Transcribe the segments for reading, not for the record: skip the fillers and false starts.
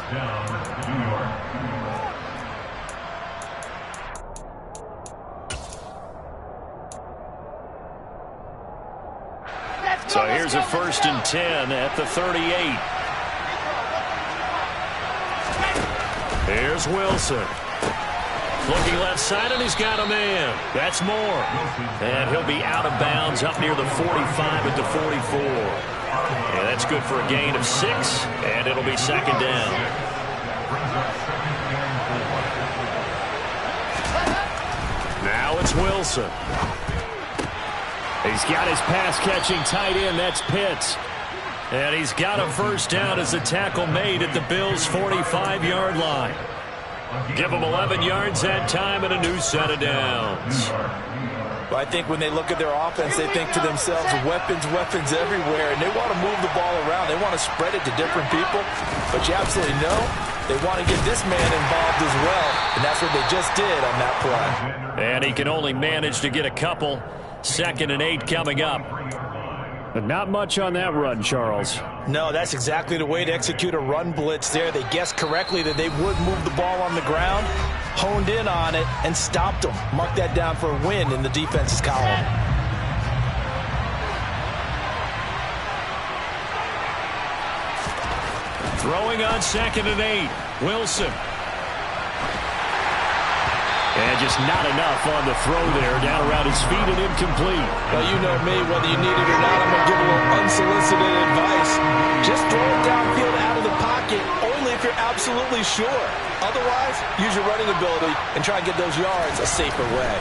So here's a 1st and 10 at the 38. Here's Wilson. Looking left side, and he's got a man. That's Moore. And he'll be out of bounds up near the 45 at the 44. And that's good for a gain of 6, and it'll be 2nd down. Now it's Wilson. He's got his pass-catching tight end. That's Pitts. And he's got a 1st down as the tackle made at the Bills' 45-yard line. Give them 11 yards that time and a new set of downs. Well, I think when they look at their offense, they think to themselves, weapons, weapons everywhere, and they want to move the ball around. They want to spread it to different people, but you absolutely know they want to get this man involved as well, and that's what they just did on that play. And he can only manage to get a couple. 2nd and 8 coming up. But not much on that run, Charles. No, that's exactly the way to execute a run blitz there. They guessed correctly that they would move the ball on the ground, honed in on it, and stopped them. Mark that down for a win in the defense's column. Throwing on 2nd and 8. Wilson. And just not enough on the throw there. Down around his feet and incomplete. Well, you know me, whether you need it or not, I'm going to give a little unsolicited advice. Just throw it downfield out of the pocket, only if you're absolutely sure. Otherwise, use your running ability and try and get those yards a safer way.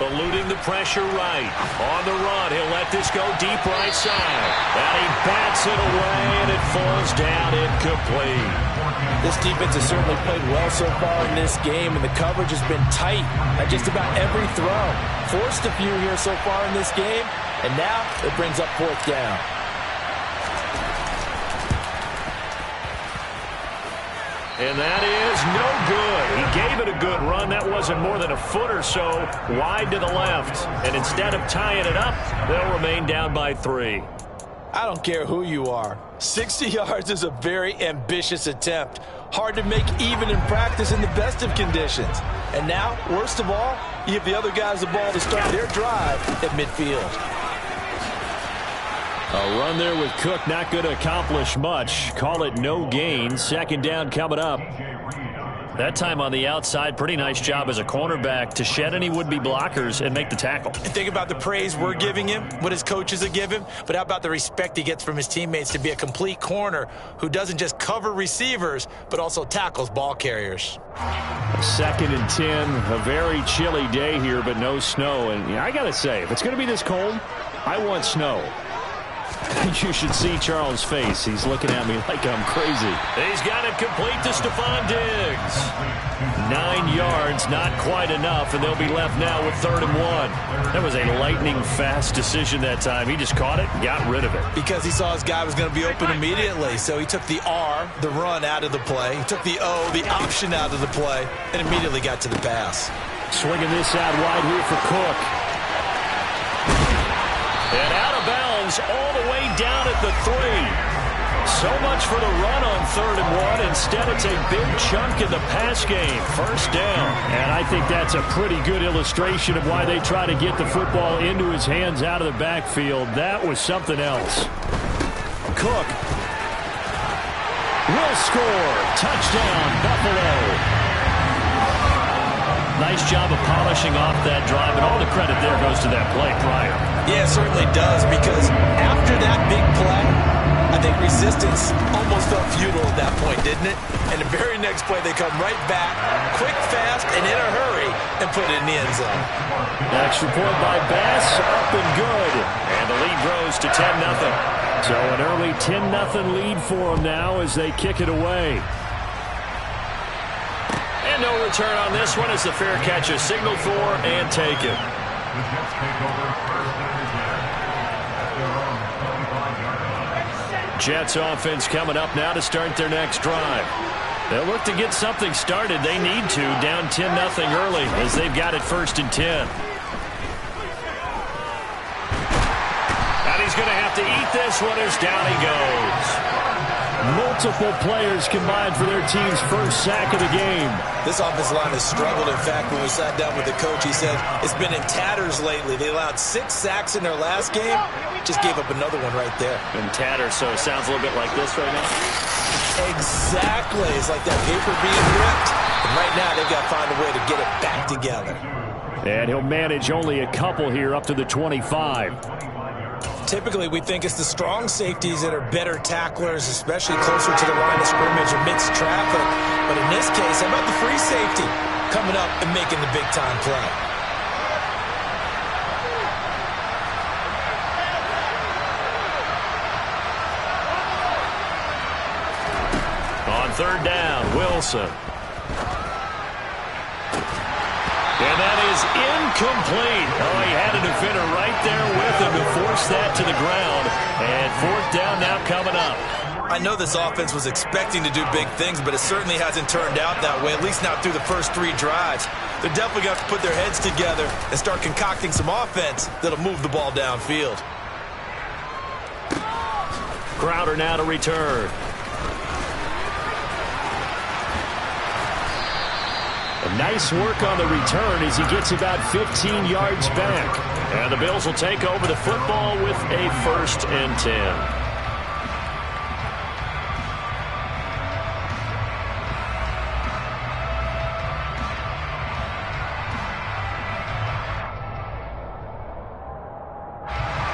Eluding the pressure right. On the run, he'll let this go deep right side. And he bats it away, and it falls down incomplete. This defense has certainly played well so far in this game, and the coverage has been tight at just about every throw. Forced a few here so far in this game, and now it brings up 4th down. And that is no good. He gave it a good run. That wasn't more than a foot or so wide to the left. And instead of tying it up, they'll remain down by 3. I don't care who you are. 60 yards is a very ambitious attempt. Hard to make even in practice in the best of conditions. And now, worst of all, you give the other guys the ball to start their drive at midfield. A run there with Cook, not going to accomplish much. Call it no gain. 2nd down coming up. That time on the outside, pretty nice job as a cornerback to shed any would-be blockers and make the tackle. Think about the praise we're giving him, what his coaches have given him, but how about the respect he gets from his teammates to be a complete corner who doesn't just cover receivers, but also tackles ball carriers. 2nd and 10, a very chilly day here, but no snow. And I got to say, if it's going to be this cold, I want snow. You should see Charles' face. He's looking at me like I'm crazy. He's got it complete to Stephon Diggs. 9 yards, not quite enough, and they'll be left now with 3rd and 1. That was a lightning-fast decision that time. He just caught it and got rid of it. Because he saw his guy was going to be open immediately, so he took the R, the run, out of the play. He took the O, the option, out of the play, and immediately got to the pass. Swinging this out wide here for Cook. And out of bounds all the way down at the 3. So much for the run on 3rd and 1. Instead, it's a big chunk in the pass game. 1st down. And I think that's a pretty good illustration of why they try to get the football into his hands out of the backfield. That was something else. Cook will score. Touchdown, Buffalo. Nice job of polishing off that drive, and all the credit there goes to that play prior. Yeah, it certainly does, because after that big play, I think resistance almost felt futile at that point, didn't it? And the very next play, they come right back, quick, fast, and in a hurry, and put it in the end zone. Extra point by Bass, up and good. And the lead grows to 10-0. So an early 10-0 lead for them now as they kick it away. And no return on this one as the fair catch is signaled for and taken. Jets offense coming up now to start their next drive. They'll look to get something started. They need to, down 10-0 early as they've got it 1st and 10. And he's going to have to eat this one as down he goes. Multiple players combined for their team's first sack of the game. This offensive line has struggled. In fact, when we sat down with the coach, he said it's been in tatters lately. They allowed 6 sacks in their last game. Just gave up another one right there. In tatters, so it sounds a little bit like this right now. Exactly. It's like that paper being ripped. And right now, they've got to find a way to get it back together. And he'll manage only a couple here up to the 25. Typically, we think it's the strong safeties that are better tacklers, especially closer to the line of scrimmage amidst traffic. But in this case, how about the free safety coming up and making the big-time play? On third down, Wilson. And that is incomplete. Oh, he had a defender right there with him to force that to the ground. And fourth down now coming up. I know this offense was expecting to do big things, but it certainly hasn't turned out that way, at least not through the first 3 drives. They're definitely going to have to put their heads together and start concocting some offense that'll move the ball downfield. Crowder now to return. Nice work on the return as he gets about 15 yards back. And the Bills will take over the football with a 1st and 10.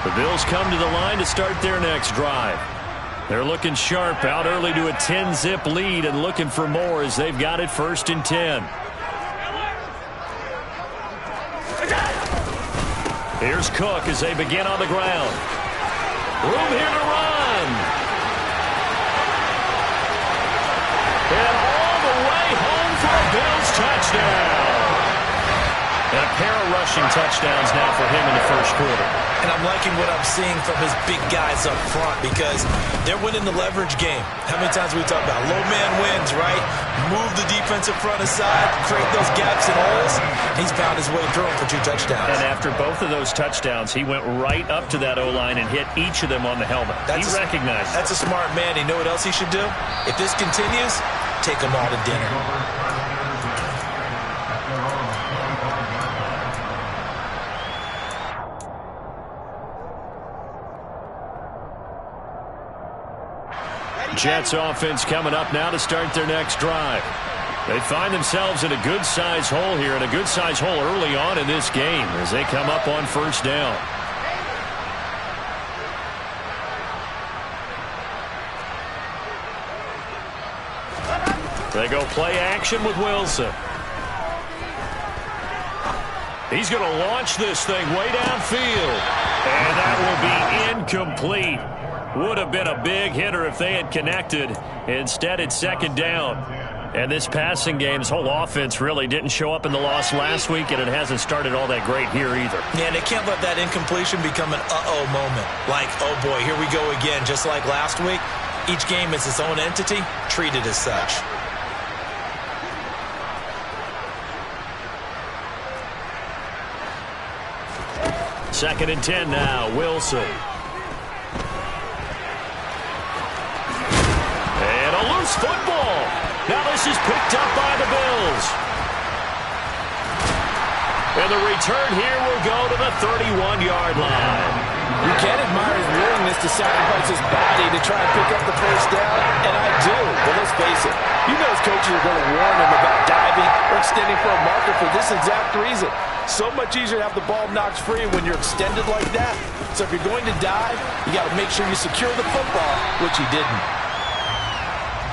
The Bills come to the line to start their next drive. They're looking sharp, out early to a 10-zip lead and looking for more as they've got it 1st and 10. Here's Cook as they begin on the ground. Room here to run. And all the way home for a Bills touchdown. And a pair of rushing touchdowns now for him in the first quarter. And I'm liking what I'm seeing from his big guys up front because they're winning the leverage game. How many times we talk about low man wins, right? Move the defensive front aside, create those gaps and holes. He's found his way through them for 2 touchdowns. And after both of those touchdowns, he went right up to that O-line and hit each of them on the helmet. He recognized it. That's a smart man. You know what else he should do? If this continues, take them all to dinner. Jets offense coming up now to start their next drive. They find themselves in a good-size hole here, and a good-size hole early on in this game as they come up on 1st down. They go play action with Wilson. He's going to launch this thing way downfield. And that will be incomplete. Would have been a big hitter if they had connected. Instead, it's 2nd down. And this passing game's whole offense really didn't show up in the loss last week, and it hasn't started all that great here either. Yeah, and they can't let that incompletion become an uh-oh moment. Like, oh boy, here we go again. Just like last week, each game is its own entity, treated as such. Second and 10 now, Wilson. And a loose football. Now this is picked up by the Bills. And the return here will go to the 31-yard line. You can't admire his willingness to sacrifice his body to try and pick up the first down, and I do. But let's face it, you know his coaches are going to warn him about diving or extending for a marker for this exact reason. So much easier to have the ball knocked free when you're extended like that. So if you're going to dive, you got to make sure you secure the football, which he didn't.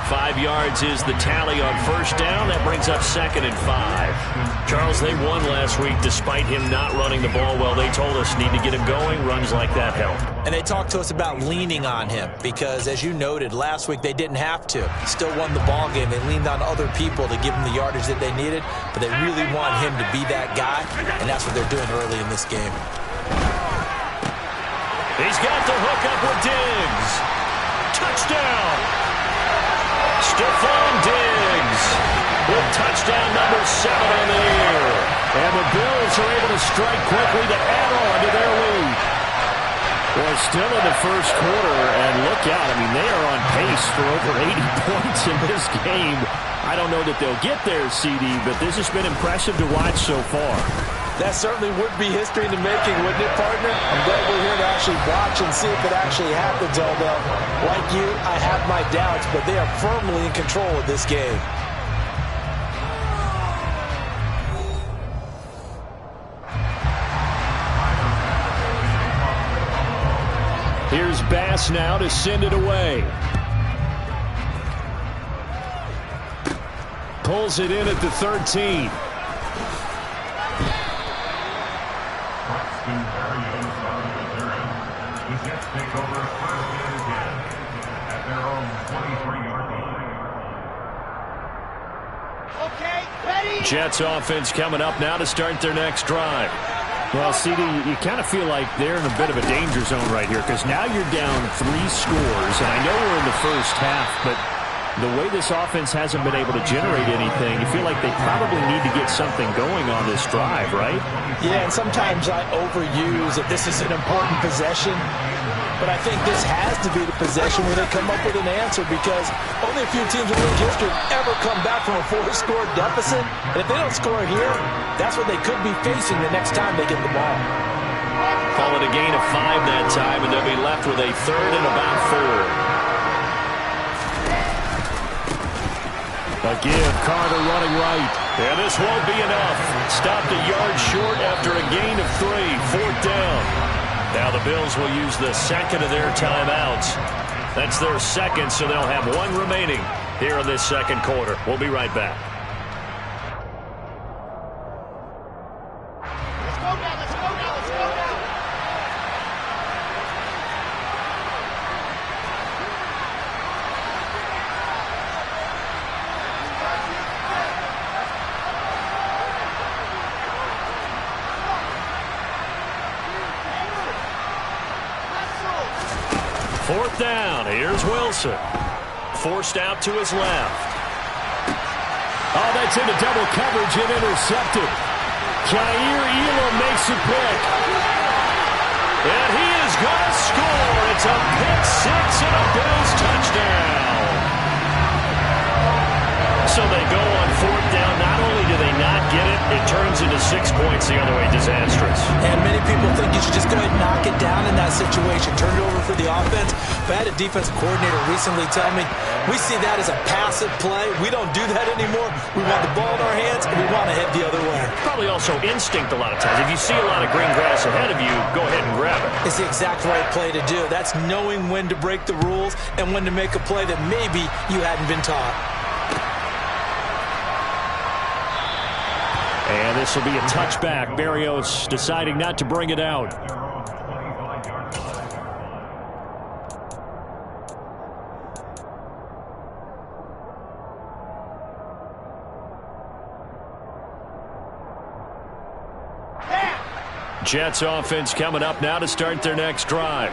5 yards is the tally on first down. That brings up 2nd and 5. Charles, they won last week despite him not running the ball well. They told us need to get him going. Runs like that help. And they talked to us about leaning on him because, as you noted, last week they didn't have to. Still won the ball game. They leaned on other people to give them the yardage that they needed, but they really want him to be that guy, and that's what they're doing early in this game. He's got the hook up with Diggs. Touchdown! Stephon Diggs with touchdown number 7 on the year. And the Bills are able to strike quickly to add on to their lead. Well, still in the first quarter, and look out. I mean, they are on pace for over 80 points in this game. I don't know that they'll get there, CD, but this has been impressive to watch so far. That certainly would be history in the making, wouldn't it, partner? I'm glad we're here to actually watch and see if it actually happens, although, like you, I have my doubts, but they are firmly in control of this game. Here's Bass now to send it away. Pulls it in at the 13. Jets offense coming up now to start their next drive. Well, CD, you kind of feel like they're in a bit of a danger zone right here because now you're down 3 scores, and I know we're in the first half, but the way this offense hasn't been able to generate anything, you feel like they probably need to get something going on this drive, right? Yeah, and sometimes I overuse that this is an important possession, but I think this has to be the possession where they come up with an answer because only a few teams in league history ever come back from a 4-score deficit. And if they don't score here, that's what they could be facing the next time they get the ball. Call it a gain of 5 that time, and they'll be left with a 3rd and about 4. A give, Carter running right. And this won't be enough. Stopped a yard short after a gain of 3. 4th down. Now the Bills will use the second of their timeouts. That's their second, so they'll have 1 remaining here in this second quarter. We'll be right back. Let's go now, let's go now, let's go now. 4th down. Here's Wilson. Forced out to his left. Oh, that's into double coverage and intercepted. Jair Elam makes a pick. And he is going to score. It's a pick 6 and a Bills touchdown. So they go on 4th down. Not only do they not get it, it turns into 6 points the other way. Disastrous. And many people think you should just go ahead and knock it down in that situation. Turn it over for the offense. But I had a defensive coordinator recently tell me, we see that as a passive play. We don't do that anymore. We want the ball in our hands, and we want to head the other way. Probably also instinct a lot of times. If you see a lot of green grass ahead of you, go ahead and grab it. It's the exact right play to do. That's knowing when to break the rules and when to make a play that maybe you hadn't been taught. And this will be a touchback. Berrios deciding not to bring it out. Jets offense coming up now to start their next drive.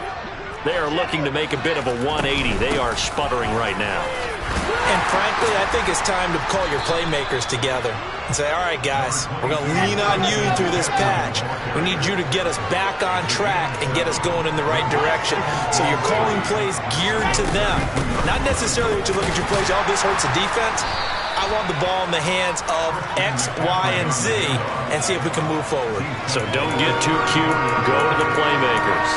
They are looking to make a bit of a 180. They are sputtering right now. And frankly, I think it's time to call your playmakers together and say, all right, guys, we're going to lean on you through this patch. We need you to get us back on track and get us going in the right direction. So you're calling plays geared to them. Not necessarily what you look at your plays, oh, this hurts the defense. I want the ball in the hands of X, Y, and Z and see if we can move forward. So don't get too cute. Go to the playmakers.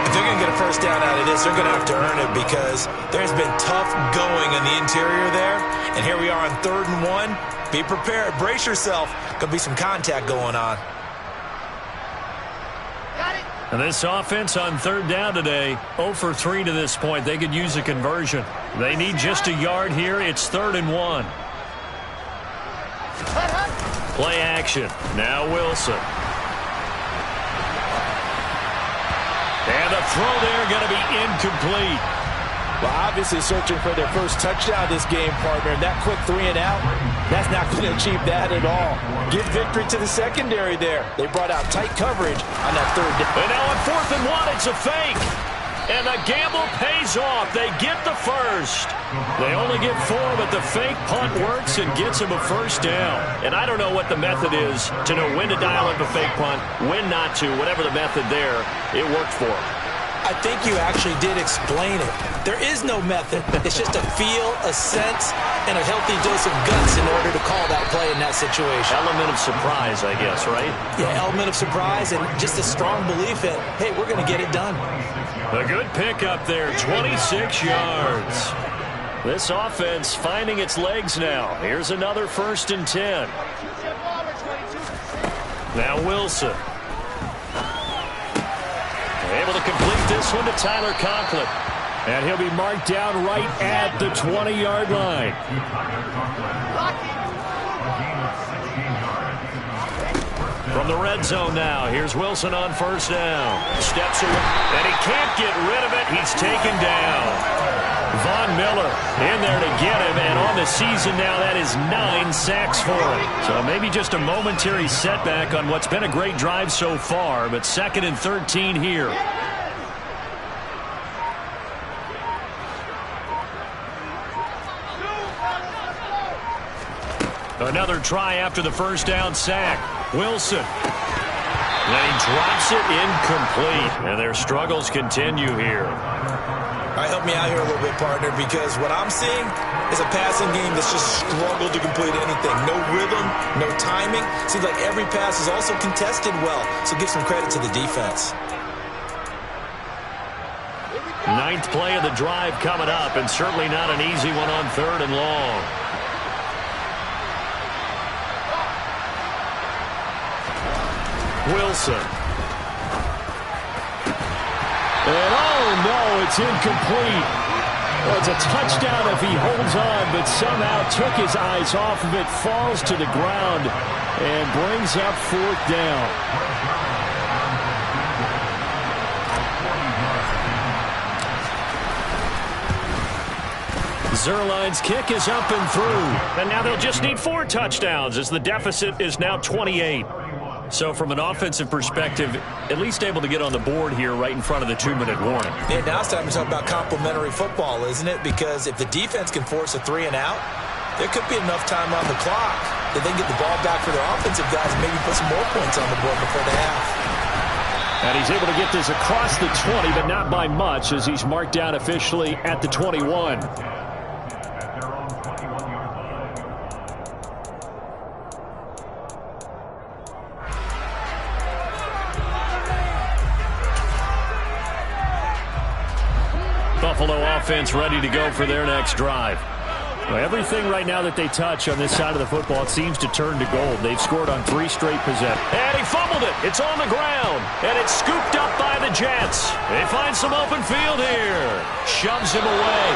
If they're going to get a first down out of this, they're going to have to earn it because there's been tough going in the interior there. And here we are on 3rd and 1. Be prepared. Brace yourself. Going to be some contact going on. Got it. And this offense on 3rd down today, 0 for 3 to this point. They could use a conversion. They need just a yard here. It's 3rd and 1. Play action. Now Wilson. And the throw there going to be incomplete. Well, obviously searching for their first touchdown this game, partner. And that quick 3 and out, that's not going to achieve that at all. Give victory to the secondary there. They brought out tight coverage on that 3rd down. And now on 4th and 1, it's a fake. And the gamble pays off. They get the first. They only get 4, but the fake punt works and gets them a first down. And I don't know what the method is to know when to dial up a fake punt, when not to. Whatever the method there, it worked for them. I think you actually did explain it. There is no method. It's just a feel, a sense, and a healthy dose of guts in order to call that play in that situation. Element of surprise, I guess, right? Yeah, element of surprise and just a strong belief that, hey, we're going to get it done. A good pickup there, 26 yards. This offense finding its legs now. Here's another 1st and 10. Now Wilson. Able to complete this one to Tyler Conklin. And he'll be marked down right at the 20-yard line. From the red zone now, here's Wilson on 1st down. Steps away, and he can't get rid of it. He's taken down. Von Miller in there to get him, and on the season now, that is 9 sacks for him. So maybe just a momentary setback on what's been a great drive so far, but 2nd and 13 here. Another try after the 1st down sack. Wilson. And he drops it incomplete, and their struggles continue here. All right, help me out here a little bit, partner, because what I'm seeing is a passing game that's just struggled to complete anything. No rhythm, no timing. Seems like every pass is also contested well, so give some credit to the defense. 9th play of the drive coming up, and certainly not an easy one on 3rd and long. Wilson. And oh no, it's incomplete. Well, it's a touchdown if he holds on, but somehow took his eyes off of it, falls to the ground, and brings up 4th down. Zerline's kick is up and through. And now they'll just need 4 touchdowns as the deficit is now 28. So from an offensive perspective, at least able to get on the board here right in front of the 2-minute warning. Yeah, now it's time to talk about complementary football, isn't it? Because if the defense can force a 3 and out, there could be enough time on the clock that they can get the ball back for their offensive guys and maybe put some more points on the board before the half. And he's able to get this across the 20, but not by much as he's marked down officially at the 21. Buffalo offense ready to go for their next drive. Well, everything right now that they touch on this side of the football, it seems to turn to gold. They've scored on 3 straight possessions. And he fumbled it. It's on the ground. And it's scooped up by the Jets. They find some open field here. Shoves him away.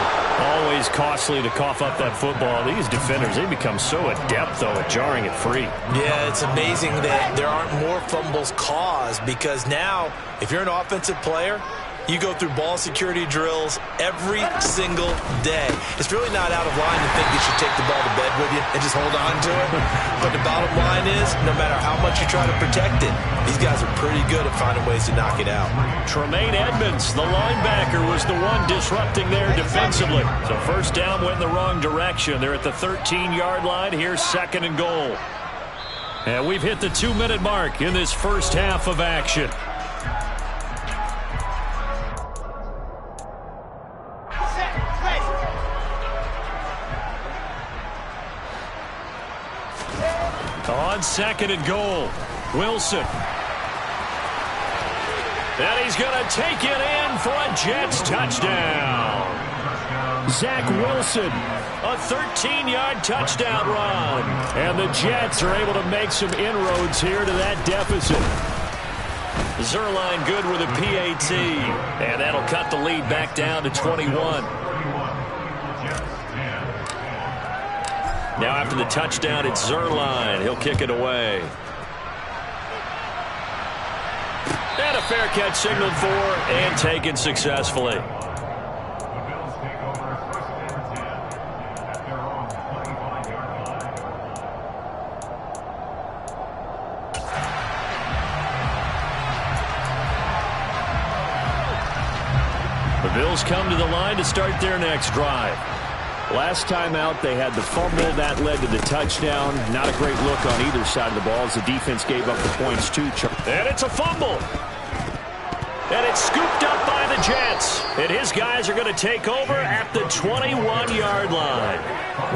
Always costly to cough up that football. These defenders, they become so adept, though, at jarring it free. Yeah, it's amazing that there aren't more fumbles caused because now, if you're an offensive player, you go through ball security drills every single day. It's really not out of line to think you should take the ball to bed with you and just hold on to it. But the bottom line is, no matter how much you try to protect it, these guys are pretty good at finding ways to knock it out. Tremaine Edmonds, the linebacker, was the one disrupting there defensively. So 1st down went in the wrong direction. They're at the 13-yard line. Here's 2nd and goal. And we've hit the 2-minute mark in this first half of action. On 2nd and goal, Wilson. And he's going to take it in for a Jets touchdown. Zach Wilson, a 13-yard touchdown run. And the Jets are able to make some inroads here to that deficit. Zerline good with a PAT. And that'll cut the lead back down to 21. Now after the touchdown, it's Zerline. He'll kick it away. And a fair catch signaled for and taken successfully. Bills come to the line to start their next drive. Last time out, they had the fumble. That led to the touchdown. Not a great look on either side of the ball as the defense gave up the points too. And it's a fumble. And it's scooped up by the Jets. And his guys are going to take over at the 21-yard line.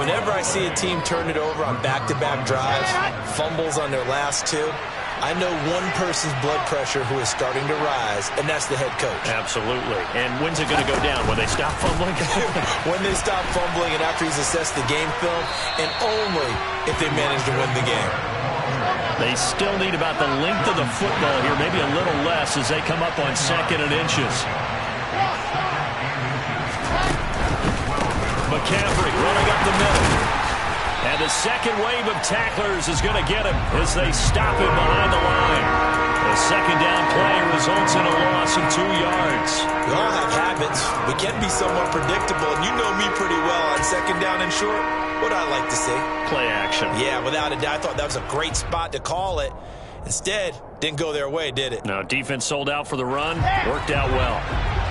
Whenever I see a team turn it over on back-to-back drives, fumbles on their last two, I know one person's blood pressure who is starting to rise, and that's the head coach. Absolutely. And when's it going to go down? When they stop fumbling? When they stop fumbling and after he's assessed the game film, and only if they manage to win the game. They still need about the length of the football here, maybe a little less as they come up on 2nd and inches. McCaffrey running up the middle. And the second wave of tacklers is going to get him as they stop him behind the line. The second down play results in a loss of 2 yards. We all have habits. We can be somewhat predictable, and you know me pretty well on 2nd down and short. What I like to see? Play action. Yeah, without a doubt. I thought that was a great spot to call it. Instead, didn't go their way, did it? No, defense sold out for the run. Worked out well.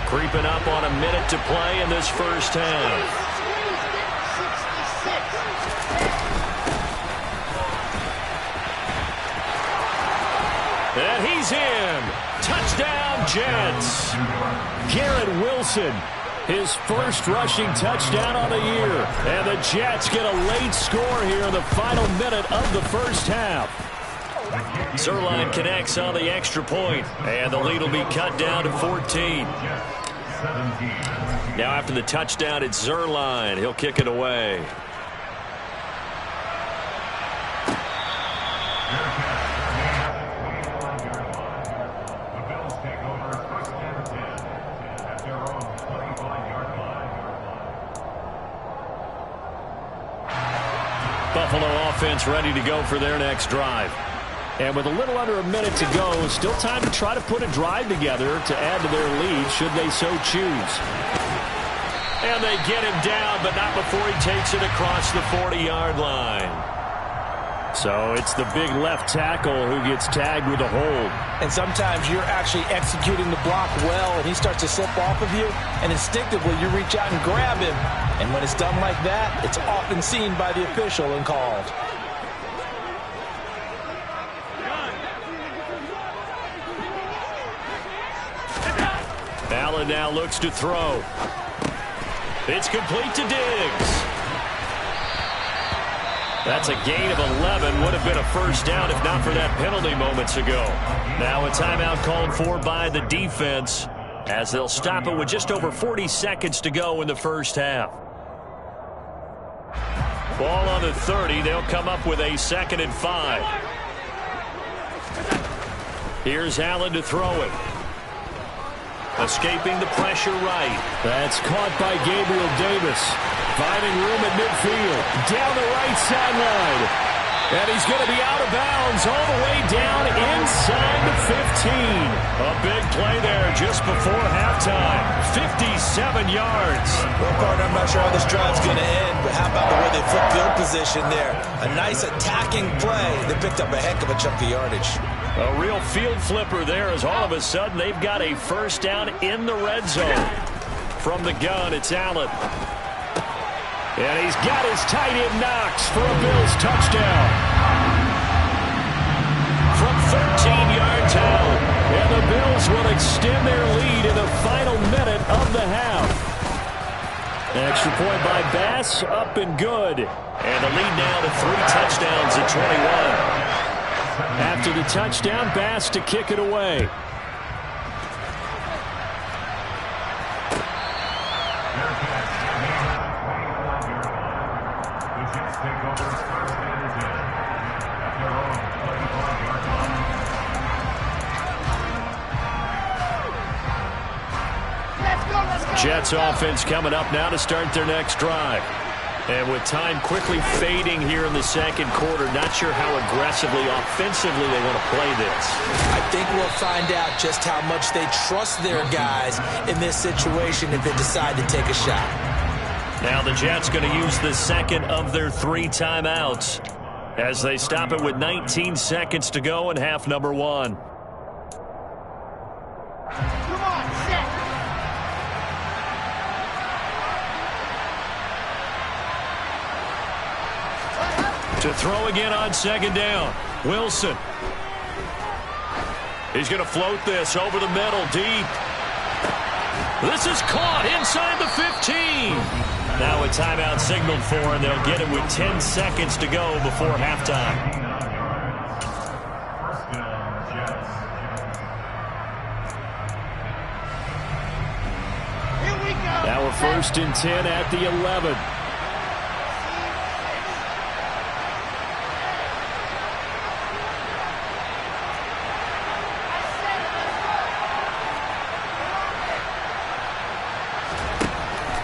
Creeping up on a minute to play in this first half. And he's in. Touchdown, Jets. Garrett Wilson, his first rushing touchdown on the year. And the Jets get a late score here in the final minute of the first half. Zerline connects on the extra point, and the lead will be cut down to 14. Now after the touchdown, it's Zerline. He'll kick it away. Buffalo offense ready to go for their next drive. And with a little under a minute to go, still time to try to put a drive together to add to their lead should they so choose. And they get him down, but not before he takes it across the 40-yard line. So it's the big left tackle who gets tagged with a hold. And sometimes you're actually executing the block well, and he starts to slip off of you, and instinctively you reach out and grab him. And when it's done like that, it's often seen by the official and called. Allen now looks to throw. It's complete to Diggs. That's a gain of 11. Would have been a first down if not for that penalty moments ago. Now a timeout called for by the defense as they'll stop it with just over 40 seconds to go in the first half. Ball on the 30. They'll come up with a 2nd and 5. Here's Allen to throw it. Escaping the pressure right. That's caught by Gabriel Davis. Finding room at midfield. Down the right sideline. And he's going to be out of bounds all the way down inside the 15. A big play there just before halftime. 57 yards. Well, partner, I'm not sure how this drive's going to end, but how about the way they flip field position there? A nice attacking play. They picked up a heck of a chunk of yardage. A real field flipper there as all of a sudden they've got a first down in the red zone. From the gun, it's Allen. And he's got his tight end Knox for a Bills touchdown. From 13 yards out. And the Bills will extend their lead in the final minute of the half. Extra point by Bass, up and good. And the lead now to 3 touchdowns at 21. After the touchdown, Bass to kick it away. Jets offense coming up now to start their next drive. And with time quickly fading here in the second quarter, not sure how aggressively, offensively they want to play this. I think we'll find out just how much they trust their guys in this situation if they decide to take a shot. Now the Jets going to use the second of their 3 timeouts as they stop it with 19 seconds to go in half number 1. Come on, set. To throw again on second down. Wilson. He's going to float this over the middle, deep. This is caught inside the 15. Now a timeout signaled for, and they'll get it with 10 seconds to go before halftime. Now a 1st and 10 at the 11.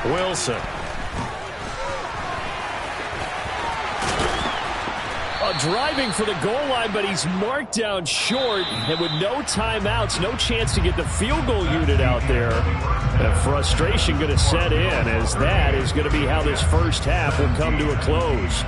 Wilson. Driving for the goal line, but he's marked down short. And with no timeouts, no chance to get the field goal unit out there. And frustration going to set in, as that is going to be how this first half will come to a close.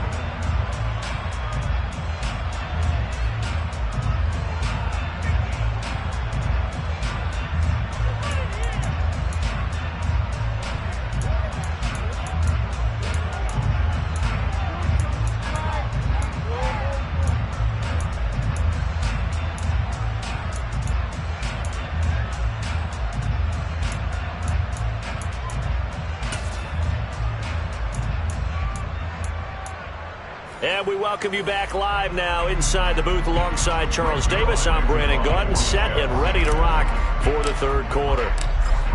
And we welcome you back live now inside the booth alongside Charles Davis. I'm Brandon Gaudin, set and ready to rock for the third quarter.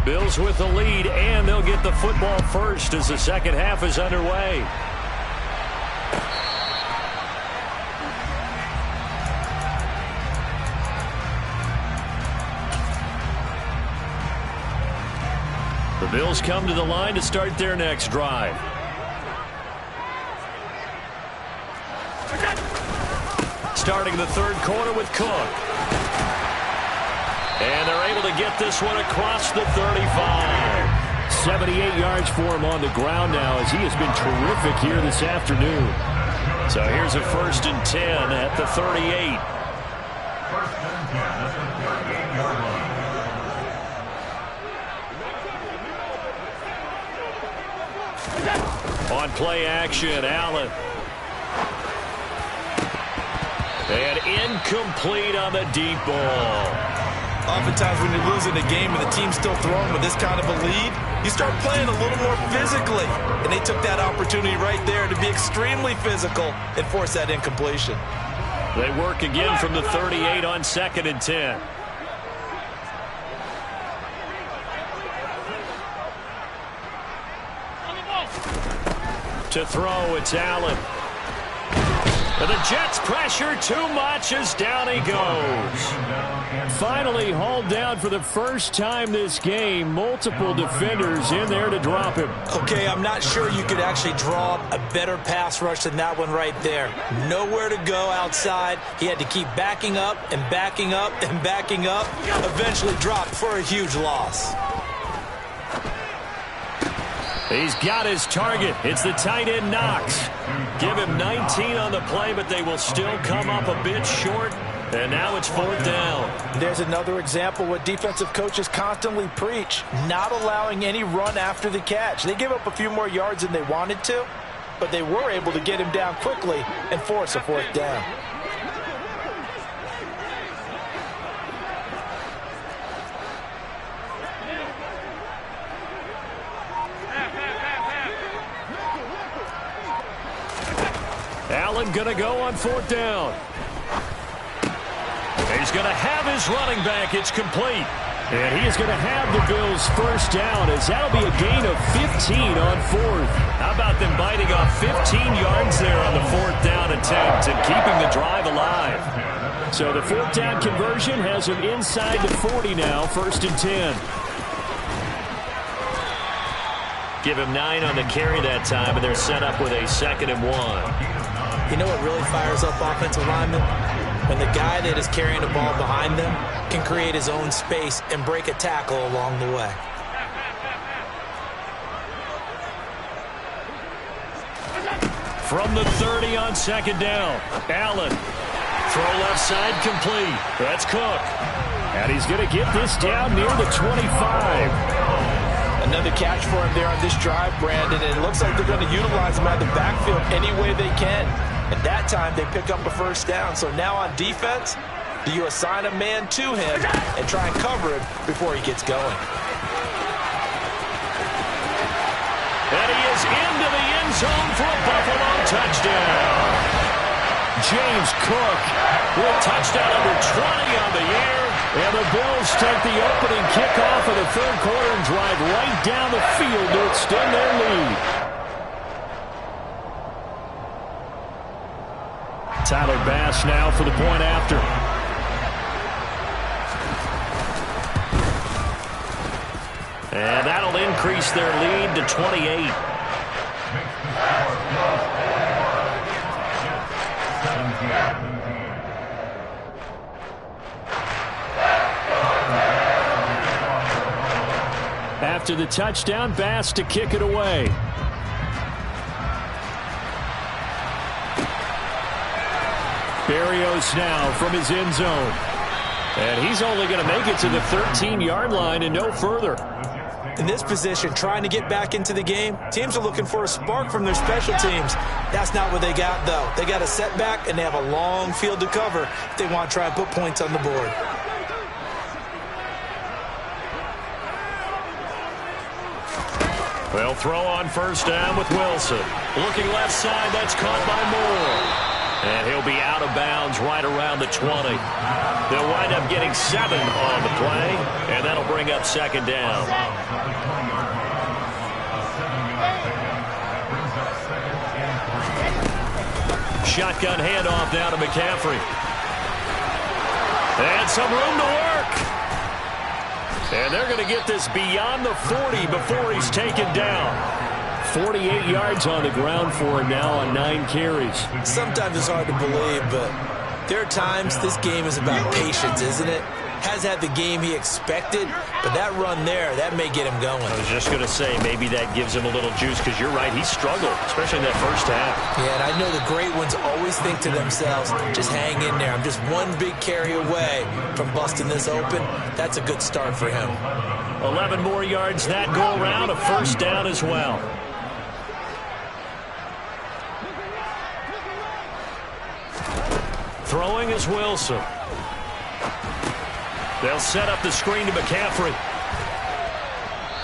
Bills with the lead, and they'll get the football first as the second half is underway. The Bills come to the line to start their next drive. Starting the third quarter with Cook. And they're able to get this one across the 35. 78 yards for him on the ground now, as he has been terrific here this afternoon. So here's a 1st and 10 at the 38. On play action, Allen. And incomplete on the deep ball. Oftentimes when you're losing a game and the team's still throwing with this kind of a lead, you start playing a little more physically. And they took that opportunity right there to be extremely physical and force that incompletion. They work again from the 38 on 2nd and 10. To throw, it's Allen. And the Jets pressure too much as down he goes. Finally hauled down for the first time this game. Multiple defenders in there to drop him. Okay, I'm not sure you could actually draw up a better pass rush than that one right there. Nowhere to go outside. He had to keep backing up and backing up and backing up. Eventually dropped for a huge loss. He's got his target. It's the tight end Knox. Give him 19 on the play, but they will still come up a bit short. And now it's 4th down. There's another example what defensive coaches constantly preach, not allowing any run after the catch. They give up a few more yards than they wanted to, but they were able to get him down quickly and force a 4th down. Allen going to go on 4th down. He's going to have his running back. It's complete. And he is going to have the Bills' first down, as that'll be a gain of 15 on 4th. How about them biting off 15 yards there on the 4th down attempt and keeping the drive alive? So the 4th down conversion has him inside the 40 now, 1st and 10. Give him 9 on the carry that time, and they're set up with a 2nd and 1. You know what really fires up offensive linemen? When the guy that is carrying the ball behind them can create his own space and break a tackle along the way. From the 30 on 2nd down, Allen. Throw left side complete. That's Cook. And he's going to get this down near the 25. Another catch for him there on this drive, Brandon, and it looks like they're going to utilize him out of the backfield any way they can. And that time they pick up a first down. So now on defense, do you assign a man to him and try and cover him before he gets going? And he is into the end zone for a Buffalo touchdown. James Cook with a touchdown under 20 on the year. And the Bills take the opening kickoff of the third quarter and drive right down the field to extend their lead. Tyler Bass now for the point after. And that'll increase their lead to 28. After the touchdown, Bass to kick it away. Berrios now from his end zone. And he's only going to make it to the 13-yard line and no further. In this position, trying to get back into the game, teams are looking for a spark from their special teams. That's not what they got, though. They got a setback, and they have a long field to cover if they want to try and put points on the board. They'll throw on first down with Wilson. Looking left side, that's caught by Moore. And he'll be out of bounds right around the 20. They'll wind up getting 7 on the play, and that'll bring up second down. Shotgun handoff now to McCaffrey. And some room to work. And they're going to get this beyond the 40 before he's taken down. 48 yards on the ground for him now on 9 carries. Sometimes it's hard to believe, but there are times this game is about patience, isn't it? Has had the game he expected, but that run there, that may get him going. I was just going to say, maybe that gives him a little juice, because you're right, he struggled, especially in that first half. Yeah, and I know the great ones always think to themselves, just hang in there. I'm just one big carry away from busting this open. That's a good start for him. 11 more yards that go around, a first down as well. Throwing is Wilson. They'll set up the screen to McCaffrey.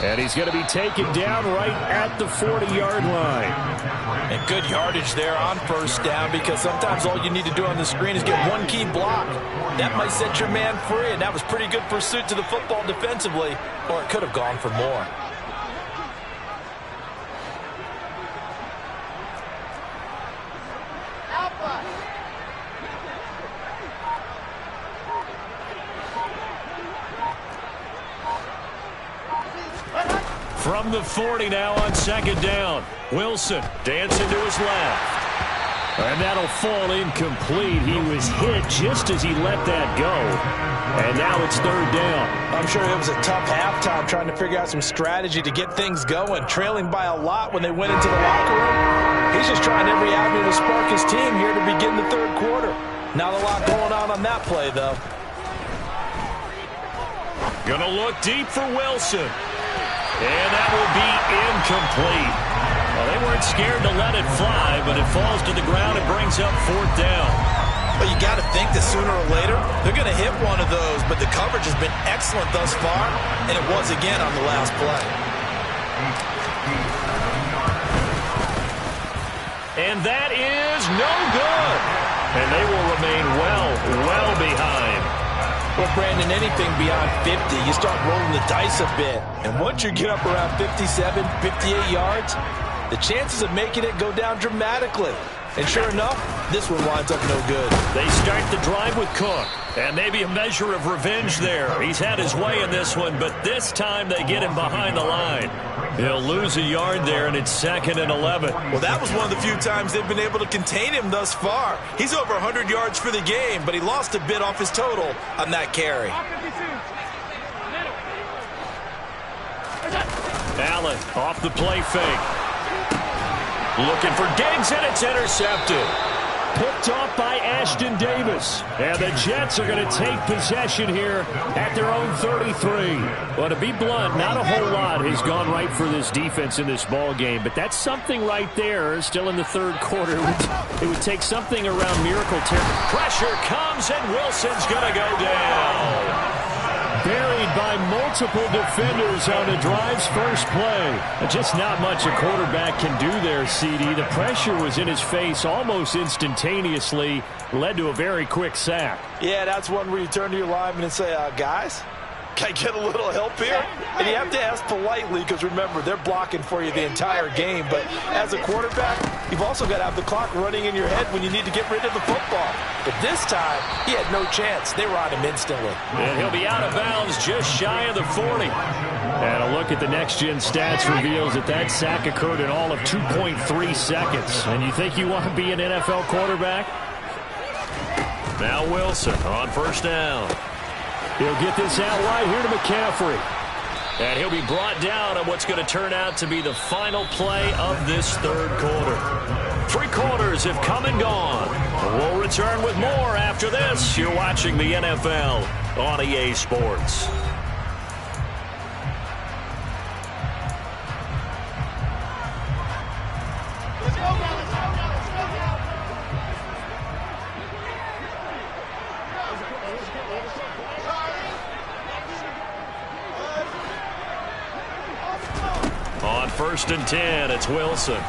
And he's going to be taken down right at the 40-yard line. And good yardage there on first down, because sometimes all you need to do on the screen is get one key block. That might set your man free, and that was pretty good pursuit to the football defensively, or it could have gone for more. From the 40 now on second down. Wilson dancing to his left. And that'll fall incomplete. He was hit just as he let that go. And now it's third down. I'm sure it was a tough halftime trying to figure out some strategy to get things going. Trailing by a lot when they went into the locker room. He's just trying every avenue to spark his team here to begin the third quarter. Not a lot going on that play, though. Gonna look deep for Wilson. And that will be incomplete. Well, they weren't scared to let it fly, but it falls to the ground and brings up fourth down. Well, you got to think that sooner or later they're going to hit one of those, but the coverage has been excellent thus far, and it was again on the last play. And that is no good. And they will remain well behind. Well, Brandon, anything beyond 50, you start rolling the dice a bit. And once you get up around 57, 58 yards, the chances of making it go down dramatically. And sure enough, this one winds up no good. They start the drive with Cook. And maybe a measure of revenge there. He's had his way in this one, but this time they get him behind the line. He'll lose a yard there, and it's 2nd and 11. Well, that was one of the few times they've been able to contain him thus far. He's over 100 yards for the game, but he lost a bit off his total on that carry. Allen off the play fake. Looking for Diggs, and it's intercepted. Picked off by Ashton Davis. And the Jets are going to take possession here at their own 33. Well, to be blunt, not a whole lot has gone right for this defense in this ball game, but that's something right there. Still in the third quarter. It would take something around miracle territory. Pressure comes, and Wilson's going to go down. Buried by multiple defenders on the drive's first play. Just not much a quarterback can do there, CD. The pressure was in his face almost instantaneously. Led to a very quick sack. Yeah, that's one where you turn to your lineman and say, guys, can I get a little help here? And you have to ask politely because, remember, they're blocking for you the entire game. But as a quarterback, you've also got to have the clock running in your head when you need to get rid of the football. But this time, he had no chance. They were on him instantly. And he'll be out of bounds just shy of the 40. And a look at the next-gen stats reveals that sack occurred in all of 2.3 seconds. And you think you want to be an NFL quarterback? Now Wilson on first down. He'll get this out wide here to McCaffrey. And he'll be brought down on what's going to turn out to be the final play of this third quarter. 3 quarters have come and gone. We'll return with more after this. You're watching the NFL on EA Sports. Let's go now, let's go now, let's go now. On first and 10, it's Wilson.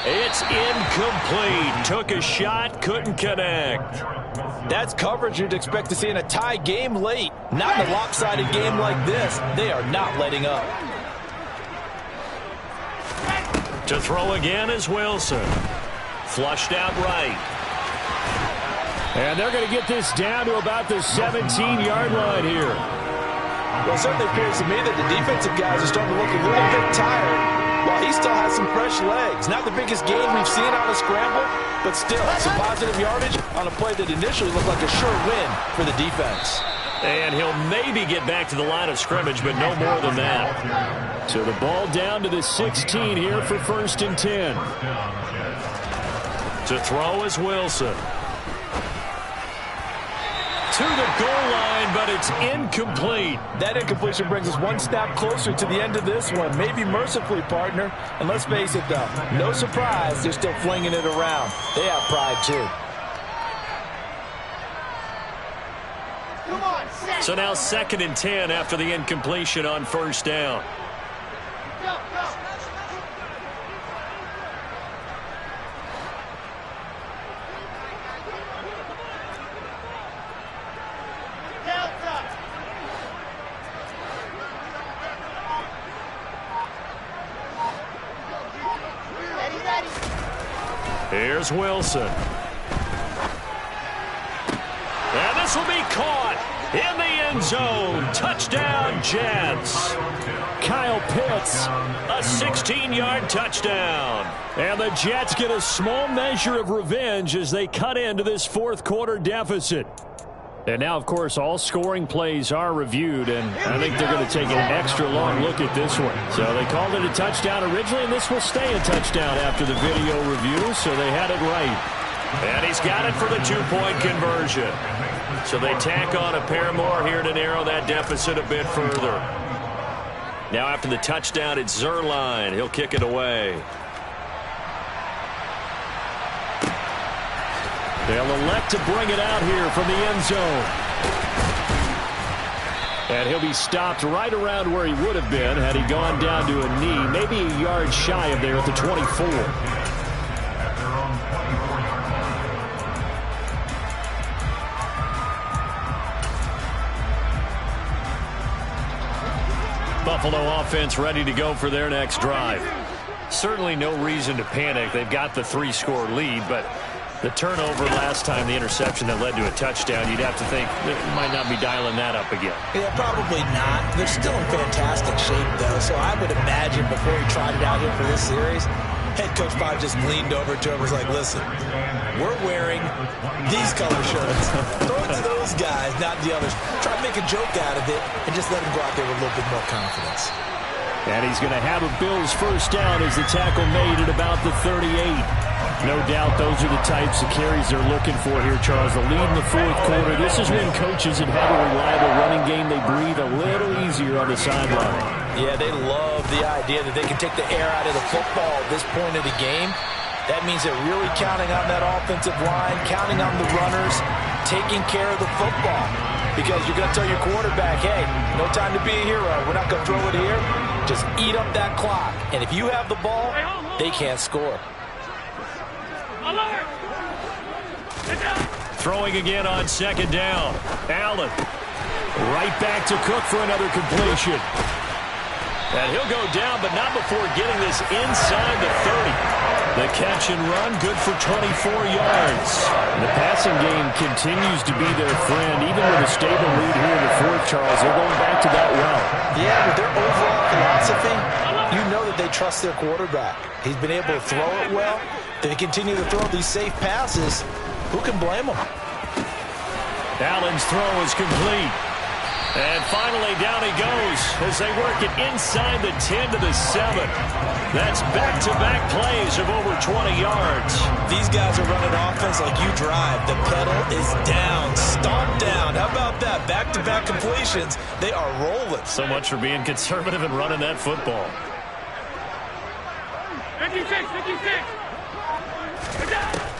It's incomplete. Took a shot, couldn't connect. That's coverage you'd expect to see in a tie game late. Not in a lopsided game like this. They are not letting up. To throw again is Wilson. Flushed out right. And they're going to get this down to about the 17-yard line here. Well, it certainly appears to me that the defensive guys are starting to look a little bit tired while he still has some fresh legs. Not the biggest gain we've seen on a scramble, but still some positive yardage on a play that initially looked like a sure win for the defense. And he'll maybe get back to the line of scrimmage, but no more than that. So the ball down to the 16 here for first and 10. To throw is Wilson. To the goal line, but it's incomplete. That incompletion brings us one step closer to the end of this one. Maybe mercifully, partner. And let's face it, though, no surprise, they're still flinging it around. They have pride, too. Come on, set. So now second and 10 after the incompletion on first down. Go, go. Delta. Ready, ready. Here's Wilson. And this will be caught in the end zone. Touchdown, Jets. Kyle Pitts, a 16-yard touchdown. And the Jets get a small measure of revenge as they cut into this fourth quarter deficit. And now, of course, all scoring plays are reviewed, and I think they're going to take an extra long look at this one. So they called it a touchdown originally, and this will stay a touchdown after the video review, so they had it right. And he's got it for the two-point conversion. So they tack on a pair more here to narrow that deficit a bit further. Now after the touchdown, it's Zerline. He'll kick it away. They'll elect to bring it out here from the end zone. And he'll be stopped right around where he would have been had he gone down to a knee, maybe a yard shy of there at the 24. Buffalo offense ready to go for their next drive. Certainly no reason to panic. They've got the 3-score lead, but the turnover last time, the interception that led to a touchdown, you'd have to think they might not be dialing that up again. Yeah, probably not. They're still in fantastic shape, though, so I would imagine before he tried it out here for this series, head coach Bob just leaned over to him and was like, listen, we're wearing these color shirts. Throw it to those guys, not the others. Try to make a joke out of it and just let them go out there with a little bit more confidence. And he's going to have a Bills first down as the tackle made at about the 38. No doubt those are the types of carries they're looking for here, Charles. The lead in the fourth quarter. This is when coaches that have a reliable running game, they breathe a little easier on the sideline. Yeah, they love the idea that they can take the air out of the football at this point of the game. That means they're really counting on that offensive line, counting on the runners, taking care of the football. Because you're going to tell your quarterback, hey, no time to be a hero. We're not going to throw it here. Just eat up that clock. And if you have the ball, they can't score. Throwing again on second down. Allen right back to Cook for another completion. And he'll go down, but not before getting this inside the 30. The catch and run, good for 24 yards. The passing game continues to be their friend, even with a stable lead here in the fourth, Charles. They're going back to that well. Yeah, with their overall philosophy, you know that they trust their quarterback. He's been able to throw it well. They continue to throw these safe passes. Who can blame them? Allen's throw is complete. And finally, down he goes as they work it inside the 10 to the 7. That's back-to-back plays of over 20 yards. These guys are running offense like you drive. The pedal is down, stomp down. How about that? Back-to-back completions. They are rolling. So much for being conservative and running that football. 56.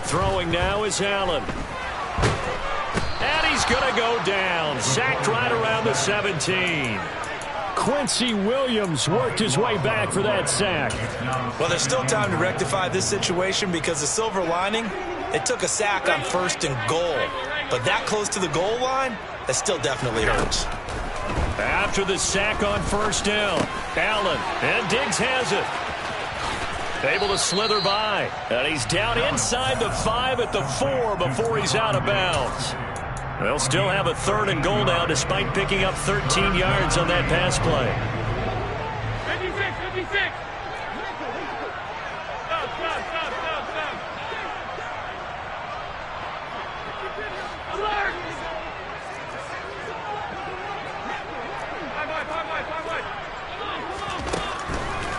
Throwing now is Allen. And he's going to go down. Sacked right around the 17. Quincy Williams worked his way back for that sack. Well, there's still time to rectify this situation because the silver lining, it took a sack on 1st and goal. But that close to the goal line, that still definitely hurts. After the sack on 1st down, Allen, and Diggs has it. Able to slither by. And he's down inside the 5 at the 4 before he's out of bounds. They'll still have a 3rd and goal now despite picking up 13 yards on that pass play. 56. Stop. Alert!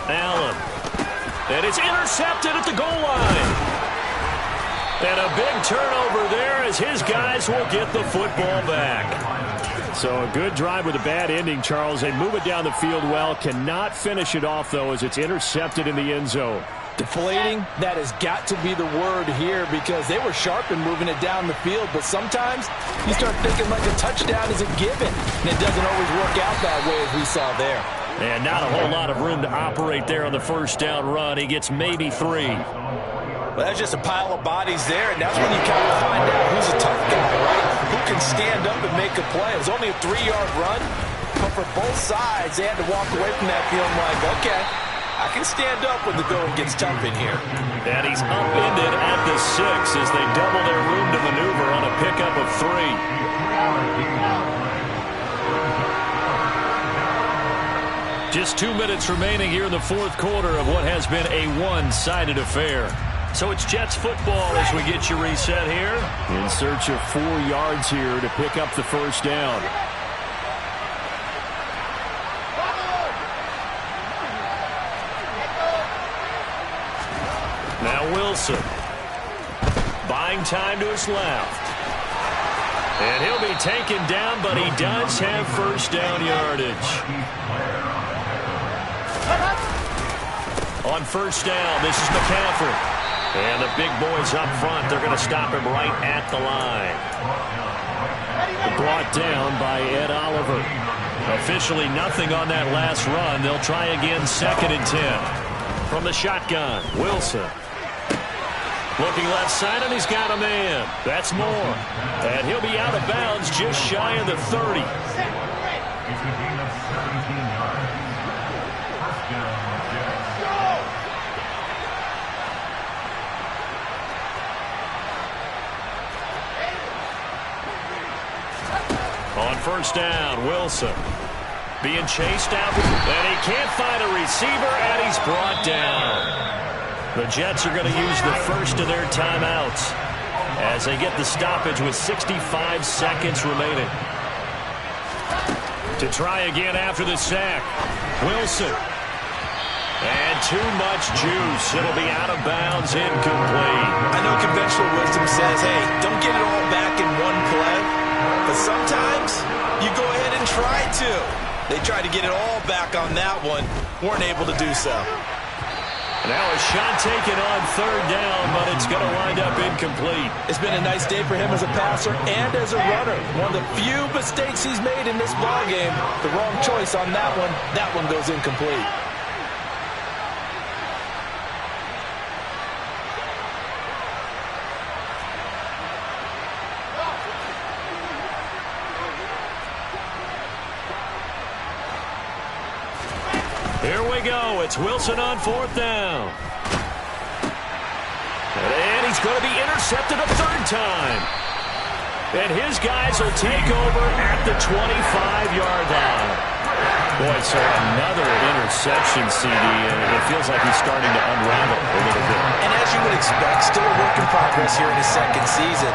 Allen. And it's intercepted at the goal line. And a big turnover there as his guys will get the football back. So a good drive with a bad ending, Charles. They move it down the field well. Cannot finish it off, though, as it's intercepted in the end zone. Deflating, that has got to be the word here because they were sharp in moving it down the field. But sometimes you start thinking like a touchdown is a given. And it doesn't always work out that way as we saw there. And not a whole lot of room to operate there on the 1st down run. He gets maybe 3. Well, that's just a pile of bodies there, and that's when you kind of find out who's a tough guy, right? Who can stand up and make a play. It was only a 3-yard run, but for both sides, they had to walk away from that feeling like, okay, I can stand up when the going gets tough in here. And he's upended at the 6 as they double their room to maneuver on a pickup of 3. Just 2 minutes remaining here in the fourth quarter of what has been a one-sided affair. So it's Jets football as we get you reset here. In search of 4 yards here to pick up the 1st down. Now Wilson. Buying time to his left. And he'll be taken down, but he does have 1st down yardage. On 1st down, this is McCaffrey. And the big boys up front, they're going to stop him right at the line. Brought down by Ed Oliver. Officially nothing on that last run. They'll try again 2nd and 10. From the shotgun, Wilson. Looking left side, and he's got a man. That's more. And he'll be out of bounds just shy of the 30. On 1st down, Wilson being chased out, and he can't find a receiver, and he's brought down. The Jets are going to use the first of their timeouts as they get the stoppage with 65 seconds remaining. To try again after the sack, Wilson And too much juice. It'll be out of bounds, incomplete. I know conventional wisdom says, hey, don't get it all back in one play. But sometimes you go ahead and try to. They tried to get it all back on that one. Weren't able to do so. Now a shot taken on third down, but it's going to wind up incomplete. It's been a nice day for him as a passer and as a runner. One of the few mistakes he's made in this ballgame. The wrong choice on that one. That one goes incomplete. Here we go. It's Wilson on fourth down. And he's going to be intercepted a third time. And his guys will take over at the 25-yard line. Boy, so another interception, CD, and it feels like he's starting to unravel a little bit. And as you would expect, still a work in progress here in his second season.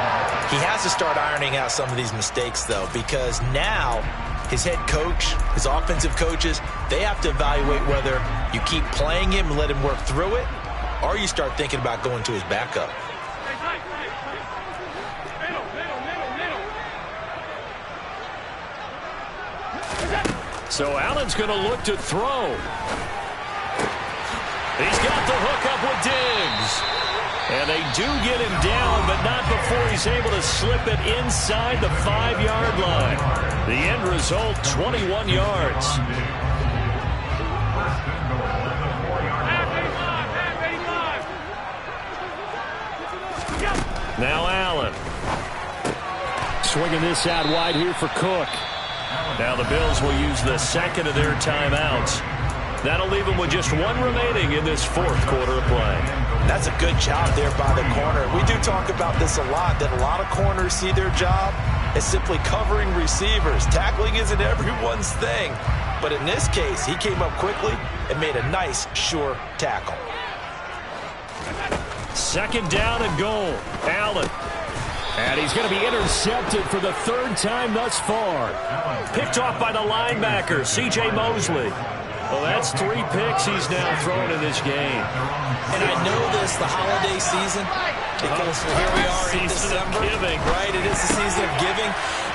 He has to start ironing out some of these mistakes, though, because now his head coach, his offensive coaches, they have to evaluate whether you keep playing him and let him work through it, or you start thinking about going to his backup. So Allen's going to look to throw. He's got the hook up with Diggs. And they do get him down, but not before he's able to slip it inside the 5-yard line. The end result, 21 yards. Now Allen. Swinging this out wide here for Cook. Now the Bills will use the second of their timeouts. That'll leave them with just one remaining in this fourth quarter of play. That's a good job there by the corner. We do talk about this a lot, that a lot of corners see their job as simply covering receivers. Tackling isn't everyone's thing. But in this case, he came up quickly and made a nice, sure tackle. Second down and goal. Allen. And he's going to be intercepted for the third time thus far. Picked off by the linebacker, C.J. Mosley. Well, that's 3 picks he's now thrown in this game. And I know this, the holiday season, because here we are in December. Right, it is the season of giving.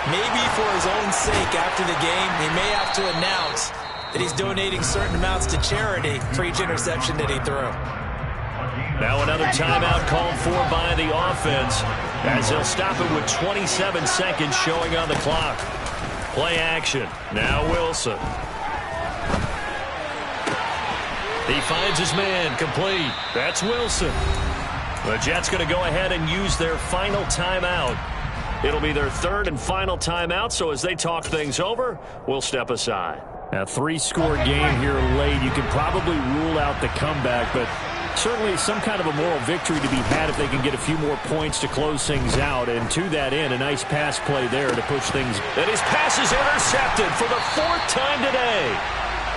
Maybe for his own sake after the game, he may have to announce that he's donating certain amounts to charity for each interception that he threw. Now another timeout called for by the offense, as they'll stop it with 27 seconds showing on the clock. Play action. Now Wilson. He finds his man, complete. That's Wilson. The Jets going to go ahead and use their final timeout. It'll be their third and final timeout, so as they talk things over, we'll step aside. A 3-score game here late. You can probably rule out the comeback, but certainly some kind of a moral victory to be had if they can get a few more points to close things out. And to that end, a nice pass play there to push things. And his pass is intercepted for the 4th time today.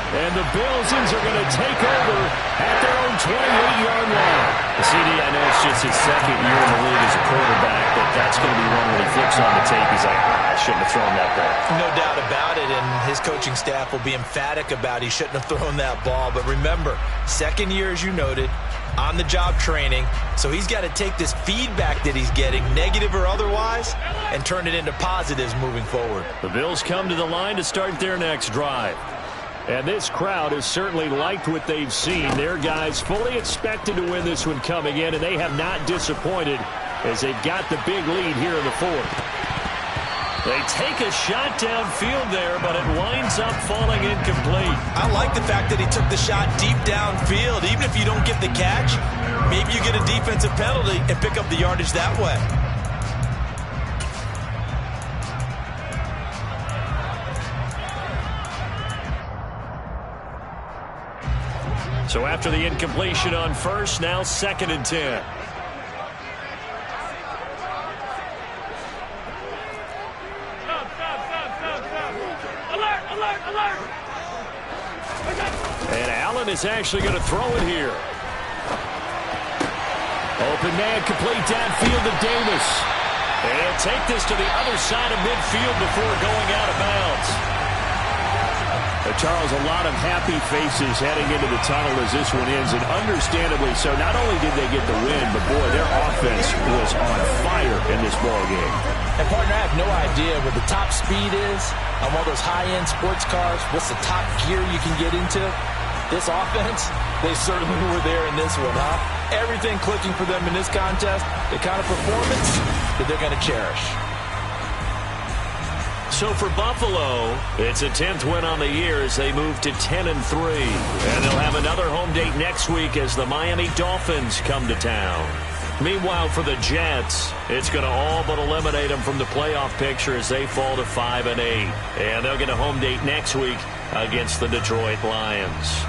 And the Bills are going to take over at their own 28-yard line. CD, I know it's just his second year in the league as a quarterback, but that's going to be one when he flips on the tape. He's like, I shouldn't have thrown that ball. No doubt about it, and his coaching staff will be emphatic about he shouldn't have thrown that ball. But remember, second year, as you noted, on-the-job training, so he's got to take this feedback that he's getting, negative or otherwise, and turn it into positives moving forward. The Bills come to the line to start their next drive. And this crowd has certainly liked what they've seen. Their guys fully expected to win this one coming in, and they have not disappointed as they've got the big lead here in the fourth. They take a shot downfield there, but it winds up falling incomplete. I like the fact that he took the shot deep downfield. Even if you don't get the catch, maybe you get a defensive penalty and pick up the yardage that way. So after the incompletion on first, now 2nd and 10. Alert! And Allen is actually going to throw it here. Open man, complete downfield to Davis. And he'll take this to the other side of midfield before going out of bounds. Charles, a lot of happy faces heading into the tunnel as this one ends, and understandably so. Not only did they get the win, but, boy, their offense was on fire in this ballgame. And, partner, I have no idea what the top speed is on one of those high-end sports cars. What's the top gear you can get into? This offense, they certainly were there in this one, huh? Everything clicking for them in this contest, the kind of performance that they're going to cherish. So for Buffalo, it's a 10th win on the year as they move to 10-3. And they'll have another home date next week as the Miami Dolphins come to town. Meanwhile, for the Jets, it's going to all but eliminate them from the playoff picture as they fall to 5-8. And they'll get a home date next week against the Detroit Lions.